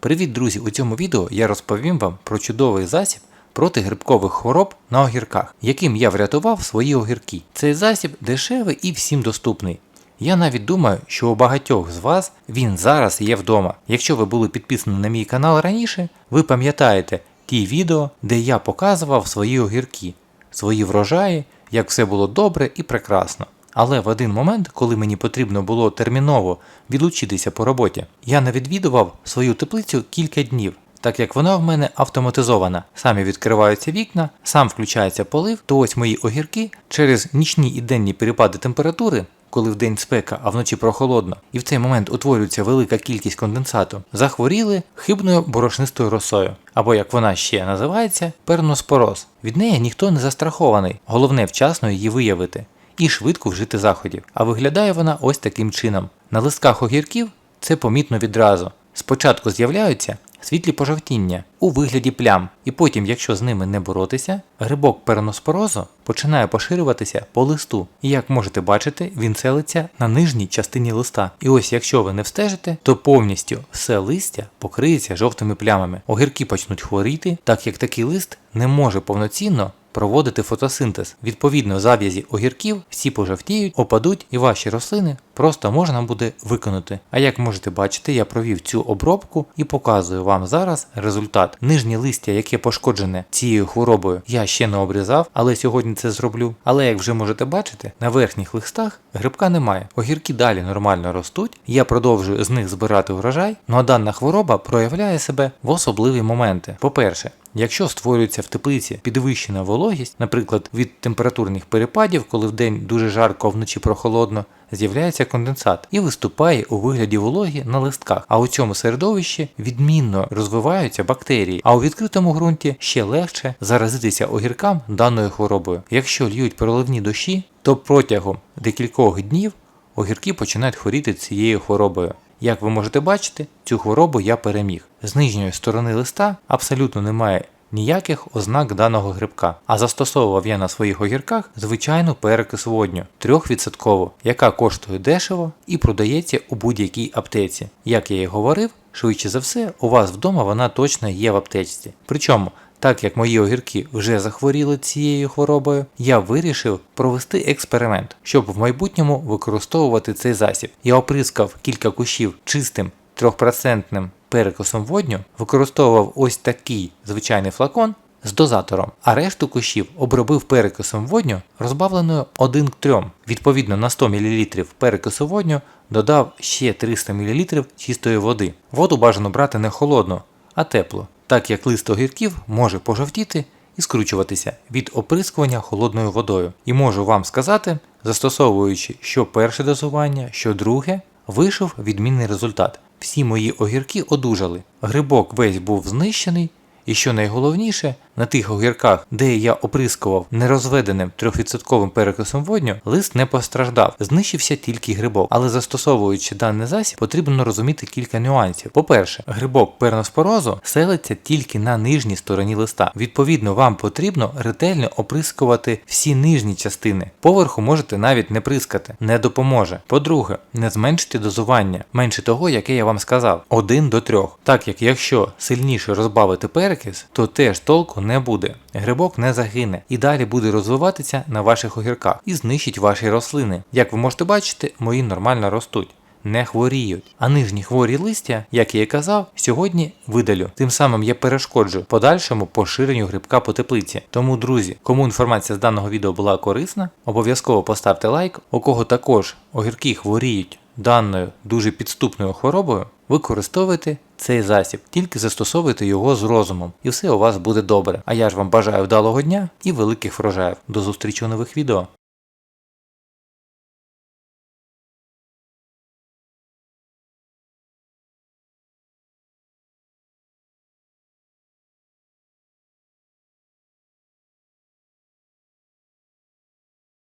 Привіт, друзі! У цьому відео я розповім вам про чудовий засіб проти грибкових хвороб на огірках, яким я врятував свої огірки. Цей засіб дешевий і всім доступний. Я навіть думаю, що у багатьох з вас він зараз є вдома. Якщо ви були підписані на мій канал раніше, ви пам'ятаєте ті відео, де я показував свої огірки, свої врожаї, як все було добре і прекрасно. Але в один момент, коли мені потрібно було терміново відлучитися по роботі, я не відвідував свою теплицю кілька днів, так як вона в мене автоматизована. Самі відкриваються вікна, сам включається полив, то ось мої огірки через нічні і денні перепади температури, коли вдень спека, а вночі прохолодно, і в цей момент утворюється велика кількість конденсату, захворіли хибною борошнистою росою, або як вона ще називається, перноспороз. Від неї ніхто не застрахований, головне вчасно її виявити і швидко вжити заходів. А виглядає вона ось таким чином. На листках огірків це помітно відразу. Спочатку з'являються світлі пожовтіння у вигляді плям, і потім, якщо з ними не боротися, грибок перноспорозу починає поширюватися по листу. І як можете бачити, він селиться на нижній частині листа. І ось якщо ви не встежите, то повністю все листя покриється жовтими плямами. Огірки почнуть хворіти, так як такий лист не може повноцінно проводити фотосинтез. Відповідно, зав'язі огірків всі пожовтіють, опадуть і ваші рослини просто можна буде викинути. А як можете бачити, я провів цю обробку і показую вам зараз результат. Нижнє листя, яке пошкоджене цією хворобою, я ще не обрізав, але сьогодні це зроблю. Але як вже можете бачити, на верхніх листах грибка немає. Огірки далі нормально ростуть, я продовжую з них збирати урожай, а дана хвороба проявляє себе в особливі моменти. По-перше, якщо створюється в теплиці підвищена вологість, наприклад, від температурних перепадів, коли вдень дуже жарко, а вночі прохолодно, з'являється конденсат і виступає у вигляді вологі на листках. А у цьому середовищі відмінно розвиваються бактерії, а у відкритому ґрунті ще легше заразитися огіркам даною хворобою. Якщо льють проливні дощі, то протягом декількох днів огірки починають хворіти цією хворобою. Як ви можете бачити, цю хворобу я переміг. З нижньої сторони листа абсолютно немає ніяких ознак даного грибка. А застосовував я на своїх огірках звичайну перекис водню 3%, яка коштує дешево і продається у будь-якій аптеці. Як я і говорив, швидше за все, у вас вдома вона точно є в аптечці. Причому, так як мої огірки вже захворіли цією хворобою, я вирішив провести експеримент, щоб в майбутньому використовувати цей засіб. Я оприскав кілька кущів чистим 3% перекисом водню, використовував ось такий звичайний флакон з дозатором, а решту кущів обробив перекисом водню, розбавленою 1 к 3. Відповідно, на 100 мл перекису водню додав ще 300 мл чистої води. Воду бажано брати не холодну, а теплу, так як лист огірків може пожовтіти і скручуватися від оприскування холодною водою. І можу вам сказати, застосовуючи що перше дозування, що друге, вийшов відмінний результат. Всі мої огірки одужали, грибок весь був знищений, і що найголовніше, на тих огірках, де я оприскував нерозведеним 3% перекисом водню, лист не постраждав, знищився тільки грибок. Але застосовуючи даний засіб, потрібно розуміти кілька нюансів. По-перше, грибок перноспорозу селиться тільки на нижній стороні листа. Відповідно, вам потрібно ретельно оприскувати всі нижні частини. Поверху можете навіть не прискати, не допоможе. По-друге, не зменшити дозування, менше того, яке я вам сказав, 1 до 3. Так як якщо сильніше розбавити перекис, то теж толку не буде. Грибок не загине і далі буде розвиватися на ваших огірках і знищить ваші рослини. Як ви можете бачити, мої нормально ростуть, не хворіють. А нижні хворі листя, як я і казав, сьогодні видалю. Тим самим я перешкоджу подальшому поширенню грибка по теплиці. Тому, друзі, кому інформація з даного відео була корисна, обов'язково поставте лайк. У кого також огірки хворіють даною дуже підступною хворобою, використовуйте цей засіб, тільки застосовуйте його з розумом, і все у вас буде добре. А я ж вам бажаю вдалого дня і великих врожаїв. До зустрічі у нових відео.